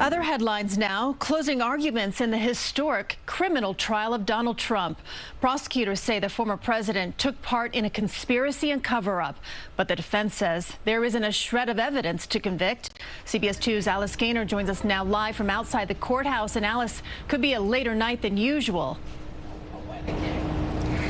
Other headlines now, closing arguments in the historic criminal trial of Donald Trump. Prosecutors say the former president took part in a conspiracy and cover-up, but the defense says there isn't a shred of evidence to convict. CBS 2's Alice Gaynor joins us now live from outside the courthouse. And Alice, could be a later night than usual.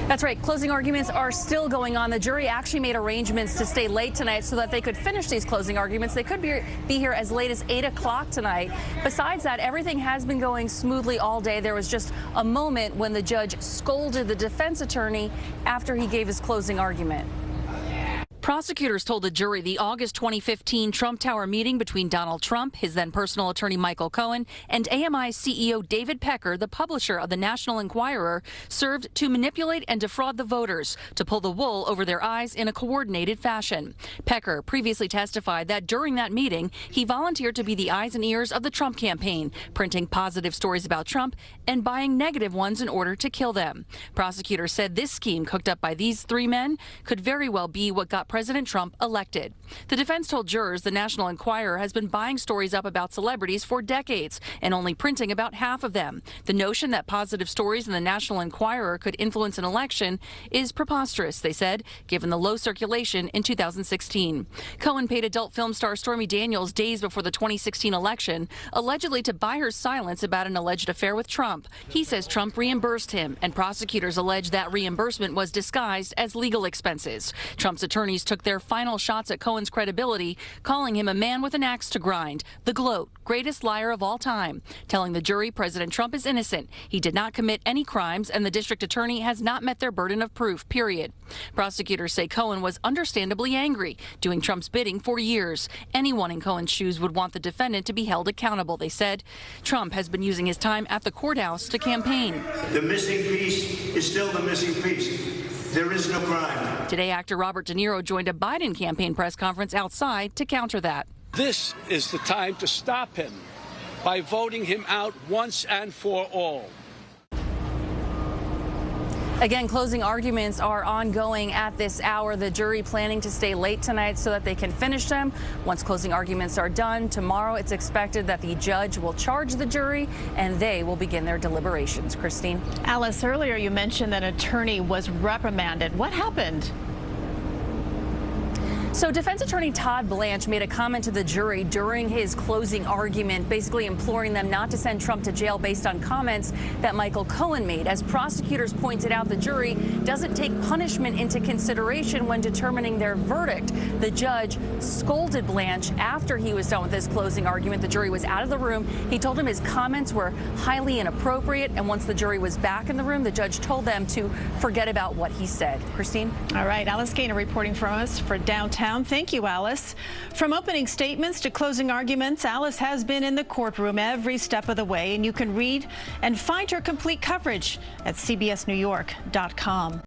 That's right. Closing arguments are still going on. The jury actually made arrangements to stay late tonight so that they could finish these closing arguments. They could be here as late as 8 o'clock tonight. Besides that, everything has been going smoothly all day. There was just a moment when the judge scolded the defense attorney after he gave his closing argument. Prosecutors told the jury the August 2015 Trump Tower meeting between Donald Trump, his then personal attorney Michael Cohen, and AMI CEO David Pecker, the publisher of the National Enquirer, served to manipulate and defraud the voters, to pull the wool over their eyes in a coordinated fashion. Pecker previously testified that during that meeting, he volunteered to be the eyes and ears of the Trump campaign, printing positive stories about Trump and buying negative ones in order to kill them. Prosecutors said this scheme cooked up by these three men could very well be what got President Trump elected. The defense told jurors the National Enquirer has been buying stories up about celebrities for decades and only printing about half of them. The notion that positive stories in the National Enquirer could influence an election is preposterous, they said, given the low circulation in 2016. Cohen paid adult film star Stormy Daniels days before the 2016 election, allegedly to buy her silence about an alleged affair with Trump. He says Trump reimbursed him, and prosecutors allege that reimbursement was disguised as legal expenses. Trump's attorneys took their final shots at Cohen's credibility, calling him a man with an axe to grind, the gloat, greatest liar of all time, telling the jury President Trump is innocent. He did not commit any crimes, and the district attorney has not met their burden of proof, period. Prosecutors say Cohen was understandably angry, doing Trump's bidding for years. Anyone in Cohen's shoes would want the defendant to be held accountable, they said. Trump has been using his time at the courthouse to campaign. The missing piece is still the missing piece. There is no crime. Today, actor Robert De Niro joined a Biden campaign press conference outside to counter that. This is the time to stop him by voting him out once and for all. Again, closing arguments are ongoing at this hour. The jury planning to stay late tonight so that they can finish them. Once closing arguments are done tomorrow, it's expected that the judge will charge the jury and they will begin their deliberations. Christine. Alice, earlier you mentioned that an attorney was reprimanded. What happened? So defense attorney Todd Blanche made a comment to the jury during his closing argument, basically imploring them not to send Trump to jail based on comments that Michael Cohen made. As prosecutors pointed out, the jury doesn't take punishment into consideration when determining their verdict. The judge scolded Blanche after he was done with his closing argument. The jury was out of the room. He told him his comments were highly inappropriate. And once the jury was back in the room, the judge told them to forget about what he said. Christine? All right. Alice Gaynor reporting from us for Downtown. Thank you, Alice. From opening statements to closing arguments, Alice has been in the courtroom every step of the way, and you can read and find her complete coverage at cbsnewyork.com.